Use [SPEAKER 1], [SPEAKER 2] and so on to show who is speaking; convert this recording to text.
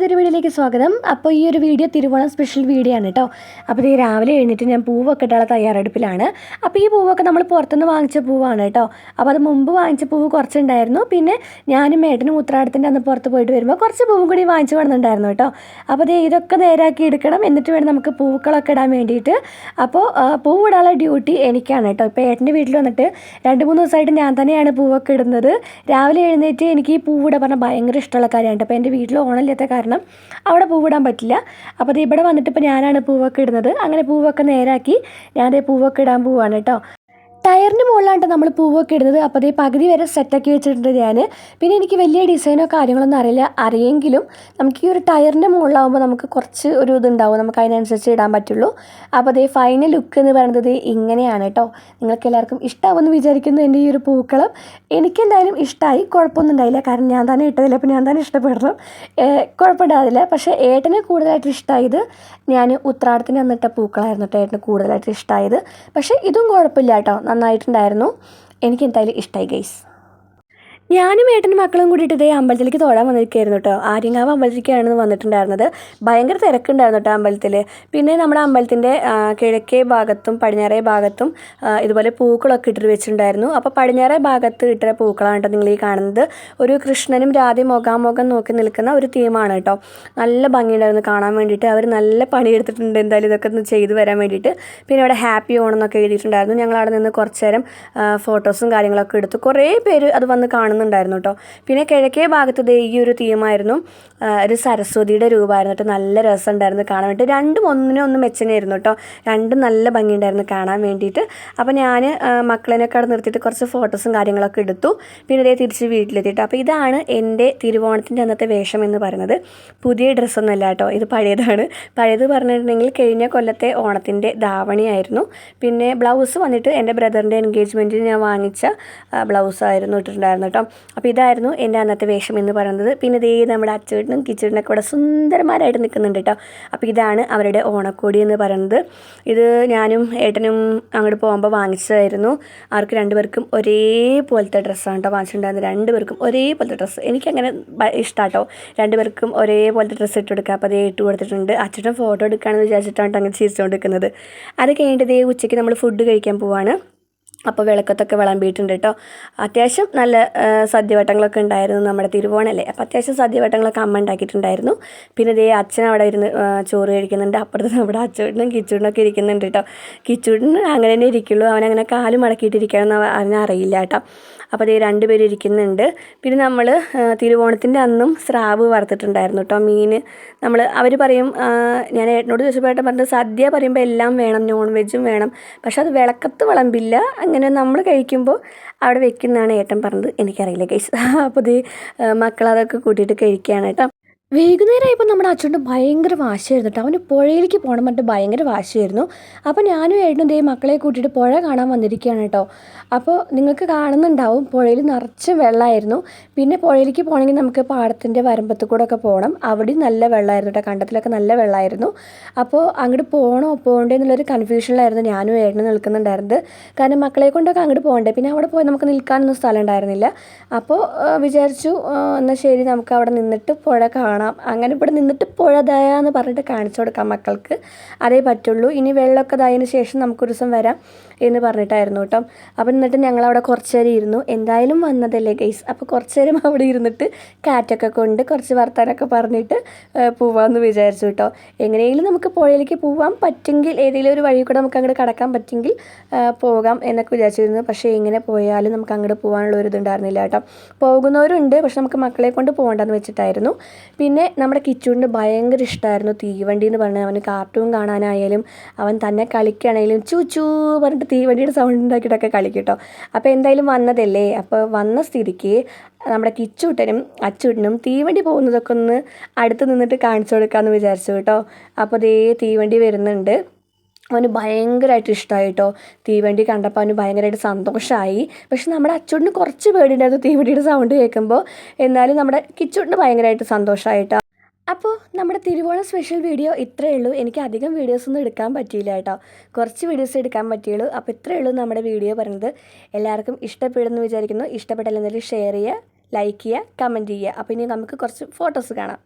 [SPEAKER 1] പുതിയൊരു വീഡിയോയിലേക്ക് സ്വാഗതം. അപ്പോൾ ഈ ഒരു വീഡിയോ തിരുവോണം സ്പെഷ്യൽ വീഡിയോ ആണ് കേട്ടോ. അപ്പോൾ ഈ രാവിലെ എഴുന്നേറ്റ് ഞാൻ പൂവൊക്കെ ഇട്ടാനുള്ള തയ്യാറെടുപ്പിലാണ്. അപ്പോൾ ഈ പൂവൊക്കെ നമ്മൾ പുറത്തുനിന്ന് വാങ്ങിച്ച പൂവാണ് കേട്ടോ. അപ്പോൾ അത് മുമ്പ് വാങ്ങിച്ച പൂവ് കുറച്ചുണ്ടായിരുന്നു. പിന്നെ ഞാനും ഏട്ടനും ഉത്രാടത്തിൻ്റെ അന്ന് പുറത്ത് പോയിട്ട് വരുമ്പോൾ കുറച്ച് പൂവും കൂടി വാങ്ങിച്ചു കൊണ്ടുണ്ടായിരുന്നു കേട്ടോ. അപ്പോൾ ഇതൊക്കെ നേരാക്കി എടുക്കണം, എന്നിട്ട് വേണം നമുക്ക് പൂക്കളൊക്കെ ഇടാൻ വേണ്ടിയിട്ട്. അപ്പോൾ പൂവിടാനുള്ള ഡ്യൂട്ടി എനിക്കാണ് കേട്ടോ. ഇപ്പോൾ ഏട്ടൻ്റെ വീട്ടിൽ വന്നിട്ട് 2-3 ദിവസമായിട്ട് ഞാൻ തന്നെയാണ് പൂവൊക്കെ ഇടുന്നത്. രാവിലെ എഴുന്നേറ്റ് എനിക്ക് ഈ പൂവിടാൻ പറഞ്ഞാൽ ഭയങ്കര ഇഷ്ടമുള്ള കാര്യമാണ്. അപ്പോൾ എൻ്റെ വീട്ടിൽ ഓണമില്ലാത്ത കാരണം അവിടെ പൂവിടാൻ പറ്റില്ല. അപ്പോൾ അത് ഇവിടെ വന്നിട്ട് ഇപ്പോൾ ഞാനാണ് പൂവൊക്കെ ഇടുന്നത്. അങ്ങനെ പൂവൊക്കെ നേരാക്കി ഞാൻ പൂവൊക്കെ ഇടാൻ പോവാണ് കേട്ടോ. ടയറിന് മുകളിലാണ് നമ്മൾ പൂവൊക്കെ ഇടുന്നത്. അപ്പോൾ പകുതി വരെ സെറ്റാക്കി വെച്ചിട്ടുണ്ട് ഞാൻ. പിന്നെ എനിക്ക് വലിയ ഡിസൈനോ കാര്യങ്ങളൊന്നും അറിയെങ്കിലും നമുക്ക് ഈ ഒരു ടയറിൻ്റെ മുകളിലാവുമ്പോൾ നമുക്ക് കുറച്ച് ഒരു ഇതുണ്ടാവും, നമുക്ക് അതിനനുസരിച്ച് ഇടാൻ പറ്റുള്ളൂ. അപ്പോൾ ഫൈനൽ ലുക്ക് എന്ന് പറയുന്നത് ഇങ്ങനെയാണ് കേട്ടോ. നിങ്ങൾക്ക് എല്ലാവർക്കും ഇഷ്ടമാവുമെന്ന് വിചാരിക്കുന്നു എൻ്റെ ഈ ഒരു പൂക്കളം. എനിക്കെന്തായാലും ഇഷ്ടമായി, കുഴപ്പമൊന്നും ഉണ്ടായില്ല. കാരണം ഞാൻ തന്നെ ഇട്ടതില്ല, അപ്പോൾ ഞാൻ തന്നെ ഇഷ്ടപ്പെടണം, കുഴപ്പമുണ്ടാവില്ല. പക്ഷേ ഏട്ടന് കൂടുതലായിട്ട് ഇഷ്ടമായത് ഞാൻ ഉത്രാടത്തിന് അന്നിട്ട പൂക്കളായിരുന്നു കേട്ടോ ഏട്ടന് കൂടുതലായിട്ട് ഇഷ്ടമായത്. പക്ഷേ ഇതും കുഴപ്പമില്ല കേട്ടോ, നന്നായിട്ടുണ്ടായിരുന്നു. എനിക്ക് എന്തായാലും ഇഷ്ടമായി ഗൈസ്. ഞാനും ഏട്ടനും മക്കളും കൂടിയിട്ട് അമ്പലത്തിലേക്ക് തൊഴാൻ വന്നിരിക്കുകയായിരുന്നു കേട്ടോ. ആര്യങ്കാവ് അമ്പലത്തിലേക്കാണ് വന്നിട്ടുണ്ടായിരുന്നത്. ഭയങ്കര തിരക്കുണ്ടായിരുന്നു കേട്ടോ അമ്പലത്തിൽ. പിന്നെ നമ്മുടെ അമ്പലത്തിൻ്റെ കിഴക്കേ ഭാഗത്തും പടിഞ്ഞാറേ ഭാഗത്തും ഇതുപോലെ പൂക്കളൊക്കെ ഇട്ടിട്ട് വെച്ചിട്ടുണ്ടായിരുന്നു. അപ്പോൾ പടിഞ്ഞാറേ ഭാഗത്ത് ഇട്ട പൂക്കളാണ് കേട്ടോ നിങ്ങൾ ഈ കാണുന്നത്. ഒരു കൃഷ്ണനും രാധയും മുഖാമുഖം നോക്കി നിൽക്കുന്ന ഒരു തീമാണ് കേട്ടോ. നല്ല ഭംഗിയുണ്ടായിരുന്നു കാണാൻ വേണ്ടിയിട്ട്. അവർ നല്ല പണിയെടുത്തിട്ടുണ്ട് എന്തായാലും ഇതൊക്കെ ഒന്ന് ചെയ്തു വരാൻ വേണ്ടിയിട്ട്. പിന്നെ അവിടെ ഹാപ്പി ഓണം എന്നൊക്കെ എഴുതിയിട്ടുണ്ടായിരുന്നു. ഞങ്ങൾ അവിടെ നിന്ന് കുറച്ച് നേരം ഫോട്ടോസും കാര്യങ്ങളൊക്കെ എടുത്തു. കുറേ പേര് അത് വന്ന് കാണുന്നുണ്ടായിരുന്നു കേട്ടോ. പിന്നെ കിഴക്കേ ഭാഗത്ത് ഈ ഒരു തീമായിരുന്നു, ഒരു സരസ്വതിയുടെ രൂപമായിരുന്നു കേട്ടോ. നല്ല രസമുണ്ടായിരുന്നു കാണാൻ വേണ്ടിയിട്ട്. രണ്ടും ഒന്നിനൊന്നും മെച്ചനായിരുന്നു കേട്ടോ. രണ്ടും നല്ല ഭംഗിയുണ്ടായിരുന്നു കാണാൻ വേണ്ടിയിട്ട്. അപ്പോൾ ഞാൻ മക്കളെയൊക്കെ അവിടെ നിർത്തിയിട്ട് കുറച്ച് ഫോട്ടോസും കാര്യങ്ങളൊക്കെ എടുത്തു. പിന്നെ തിരിച്ച് വീട്ടിലെത്തിയിട്ട്. അപ്പോൾ ഇതാണ് എൻ്റെ തിരുവോണത്തിൻ്റെ അന്നത്തെ വേഷം എന്ന് പറയുന്നത്. പുതിയ ഡ്രസ്സൊന്നുമല്ല കേട്ടോ, ഇത് പഴയതാണ്. പഴയത് പറഞ്ഞിട്ടുണ്ടെങ്കിൽ കഴിഞ്ഞ കൊല്ലത്തെ ഓണത്തിൻ്റെ ധാവണിയായിരുന്നു. പിന്നെ ബ്ലൗസ് വന്നിട്ട് എൻ്റെ ബ്രദറിൻ്റെ എൻഗേജ്മെൻറ്റിന് ഞാൻ വാങ്ങിച്ച ബ്ലൗസായിരുന്നു ഇട്ടിട്ടുണ്ടായിരുന്നു കേട്ടോ. അപ്പോൾ ഇതായിരുന്നു എൻ്റെ അന്നത്തെ വേഷം എന്ന് പറയുന്നത്. പിന്നെ നമ്മുടെ അച്ചേട്ടനും കിച്ചേട്ടനൊക്കെ ഇവിടെ സുന്ദരന്മാരായിട്ട് നിൽക്കുന്നുണ്ട് കേട്ടോ. അപ്പോൾ ഇതാണ് അവരുടെ ഓണക്കോടി എന്ന് പറയുന്നത്. ഇത് ഞാനും ഏട്ടനും അങ്ങോട്ട് പോകുമ്പോൾ വാങ്ങിച്ചതായിരുന്നു. അവർക്ക് രണ്ടുപേർക്കും ഒരേപോലത്തെ ഡ്രസ്സാണ് കേട്ടോ വാങ്ങിച്ചിട്ടുണ്ടായിരുന്നത്. രണ്ടുപേർക്കും ഒരേപോലത്തെ ഡ്രസ്സ്. എനിക്കങ്ങനെ ഇഷ്ടമാണ് കേട്ടോ, രണ്ടുപേർക്കും ഒരേപോലത്തെ ഡ്രസ്സ് ഇട്ട് കൊടുക്കുക. അപ്പോൾ ഇട്ട് കൊടുത്തിട്ടുണ്ട്. അച്ചേട്ടൻ ഫോട്ടോ എടുക്കുകയാണെന്ന് വിചാരിച്ചിട്ടാണ് അങ്ങനെ ചിരിച്ചുകൊണ്ട് നിൽക്കുന്നത്. അത് കഴിഞ്ഞിട്ട് ഉച്ചയ്ക്ക് നമ്മൾ ഫുഡ് കഴിക്കാൻ പോവാണ്. അപ്പോൾ വിളക്കത്തൊക്കെ വിളമ്പിയിട്ടുണ്ട് കേട്ടോ. അത്യാവശ്യം നല്ല സദ്യവട്ടങ്ങളൊക്കെ ഉണ്ടായിരുന്നു, നമ്മുടെ തിരുവോണമല്ലേ. അപ്പോൾ അത്യാവശ്യം സദ്യവട്ടങ്ങളൊക്കെ അമ്മ ഉണ്ടാക്കിയിട്ടുണ്ടായിരുന്നു. പിന്നെ അച്ഛൻ അവിടെ ഇരുന്ന് ചോറ് കഴിക്കുന്നുണ്ട്. അപ്പുറത്ത് നമ്മുടെ അച്ചൂട്ടനും കിച്ചൂട്ടനൊക്കെ ഇരിക്കുന്നുണ്ട് കേട്ടോ. കിച്ചൂട്ടന് അങ്ങനെ തന്നെ ഇരിക്കുള്ളൂ, അവനങ്ങനെ കാല് മടക്കിയിട്ടിരിക്കുകയാണെന്ന് അവനറിയില്ല കേട്ടോ. അപ്പോൾ രണ്ടുപേരും ഇരിക്കുന്നുണ്ട്. പിന്നെ നമ്മൾ തിരുവോണത്തിൻ്റെ അന്നും സ്രാവ് വറുത്തിട്ടുണ്ടായിരുന്നു കേട്ടോ. മീൻ അവർ പറയും, ഞാൻ ഏട്ടനോട് ചോദിച്ചപ്പോൾ ഏട്ടൻ പറഞ്ഞത് സദ്യ പറയുമ്പോൾ എല്ലാം വേണം, നോൺ വെജും വേണം, പക്ഷെ അത് വിളക്കത്ത് വിളമ്പില്ല, അങ്ങനെ നമ്മൾ കഴിക്കുമ്പോൾ അവിടെ വെക്കുന്നതാണ് ഏട്ടൻ പറഞ്ഞത്. എനിക്കറിയില്ല ഗൈസ്. അപ്പോൾ മക്കളതൊക്കെ കൂട്ടിയിട്ട് കഴിക്കുകയാണ് കേട്ടോ. വൈകുന്നേരമായപ്പോൾ നമ്മുടെ അച്ഛൻ്റെ ഭയങ്കര വാശിയായിരുന്നു കേട്ടോ. അവന് പുഴയിലേക്ക് പോകണം പറഞ്ഞിട്ട് ഭയങ്കര വാശിയായിരുന്നു. അപ്പോൾ ഞാനും ഏട്ടനും മക്കളെ കൂട്ടിയിട്ട് പുഴ കാണാൻ വന്നിരിക്കുകയാണ് കേട്ടോ. അപ്പോൾ നിങ്ങൾക്ക് കാണുന്നുണ്ടാവും, പുഴയിൽ നിറച്ച് വെള്ളമായിരുന്നു. പിന്നെ പുഴയിലേക്ക് പോകണമെങ്കിൽ നമുക്ക് പാടത്തിൻ്റെ വരമ്പത്ത് കൂടെ ഒക്കെ പോകണം. അവിടെ നല്ല വെള്ളമായിരുന്നു കേട്ടോ, കണ്ടത്തിലൊക്കെ നല്ല വെള്ളമായിരുന്നു. അപ്പോൾ അങ്ങോട്ട് പോകണോ പോകണ്ടേ എന്നുള്ളൊരു കൺഫ്യൂഷനിലായിരുന്നു ഞാനും ഏട്ടനും നിൽക്കുന്നുണ്ടായിരുന്നത്. കാരണം മക്കളെ കൊണ്ടൊക്കെ അങ്ങോട്ട് പോകണ്ടേ, പിന്നെ അവിടെ പോയി നമുക്ക് നിൽക്കാനൊന്നും സ്ഥലം ഉണ്ടായിരുന്നില്ല. അപ്പോൾ വിചാരിച്ചു എന്നാൽ ശരി നമുക്ക് അവിടെ നിന്നിട്ട് പുഴ കാണാം, അങ്ങനെ ഇവിടെ നിന്നിട്ട് പുഴ ദയാന്ന് പറഞ്ഞിട്ട് കാണിച്ചു കൊടുക്കാം മക്കൾക്ക്, അതേ പറ്റുള്ളൂ. ഇനി വെള്ളമൊക്കെ ഇതായതിനു ശേഷം നമുക്കൊരു ദിവസം വരാം എന്ന് പറഞ്ഞിട്ടായിരുന്നു കേട്ടോ. അപ്പം എന്നിട്ട് ഞങ്ങളവിടെ കുറച്ച് നേരം ഇരുന്നു. എന്തായാലും വന്നതല്ലേ ഗൈസ്, അപ്പോൾ കുറച്ച് നേരം അവിടെ ഇരുന്നിട്ട് കാറ്റൊക്കെ കൊണ്ട് കുറച്ച് വർത്താനൊക്കെ പറഞ്ഞിട്ട് പോവാമെന്ന് വിചാരിച്ചു കേട്ടോ. എങ്ങനെയെങ്കിലും നമുക്ക് പുഴയിലേക്ക് പോകാൻ പറ്റുമെങ്കിൽ, ഏതെങ്കിലും ഒരു വഴി കൂടെ നമുക്ക് അങ്ങോട്ട് കടക്കാൻ പറ്റുമെങ്കിൽ പോകാം എന്നൊക്കെ വിചാരിച്ചിരുന്നു. പക്ഷേ എങ്ങനെ പോയാലും നമുക്ക് അങ്ങോട്ട് പോകാനുള്ള ഒരു ഇതുണ്ടായിരുന്നില്ല കേട്ടോ. പോകുന്നവരുണ്ട്, പക്ഷെ നമുക്ക് മക്കളെ കൊണ്ട് പോകണ്ടെന്ന് വെച്ചിട്ടായിരുന്നു. പിന്നെ നമ്മുടെ കിച്ചൂടിന് ഭയങ്കര ഇഷ്ടമായിരുന്നു തീവണ്ടി എന്ന് പറഞ്ഞാൽ. അവന് കാർട്ടൂൺ കാണാനായാലും അവൻ തന്നെ കളിക്കുകയാണെങ്കിലും ചൂ പറഞ്ഞിട്ട് തീവണ്ടിയുടെ സൗണ്ട് ഉണ്ടാക്കിയിട്ടൊക്കെ കളിക്കും കേട്ടോ. അപ്പോൾ എന്തായാലും വന്നതല്ലേ, അപ്പോൾ വന്ന സ്ഥിതിക്ക് നമ്മുടെ കിച്ചൂട്ടനും അച്ചൂട്ടനും തീവണ്ടി പോകുന്നതൊക്കെ ഒന്ന് അടുത്ത് നിന്നിട്ട് കാണിച്ചു കൊടുക്കാമെന്ന് വിചാരിച്ചു കേട്ടോ. അപ്പോൾ തീവണ്ടി വരുന്നുണ്ട്. അവന് ഭയങ്കരമായിട്ട് ഇഷ്ടമായി കേട്ടോ. തീവണ്ടി കണ്ടപ്പോൾ അവന് ഭയങ്കരമായിട്ട് സന്തോഷമായി. പക്ഷെ നമ്മുടെ അച്ചൂട്ടിന് കുറച്ച് പേടിയുണ്ടായിരുന്നു തീവണ്ടിയുടെ സൗണ്ട് കേൾക്കുമ്പോൾ. എന്നാലും നമ്മുടെ കിച്ചൂട്ടിന് ഭയങ്കരമായിട്ട് സന്തോഷമായിട്ടോ. അപ്പോൾ നമ്മുടെ തിരുവോണം സ്പെഷ്യൽ വീഡിയോ ഇത്രയേ ഉള്ളൂ. എനിക്ക് അധികം വീഡിയോസൊന്നും എടുക്കാൻ പറ്റിയില്ല കേട്ടോ, കുറച്ച് വീഡിയോസ് എടുക്കാൻ പറ്റിയുള്ളൂ. അപ്പോൾ ഇത്രയേ ഉള്ളൂ നമ്മുടെ വീഡിയോ പറയുന്നത്. എല്ലാവർക്കും ഇഷ്ടപ്പെടുമെന്ന് വിചാരിക്കുന്നു. ഇഷ്ടപ്പെട്ടാൽ എന്തെങ്കിലും ഷെയർ ചെയ്യുക, ലൈക്ക് ചെയ്യുക, കമൻറ്റ് ചെയ്യുക. അപ്പോൾ ഇനി നമുക്ക് കുറച്ച് ഫോട്ടോസ് കാണാം.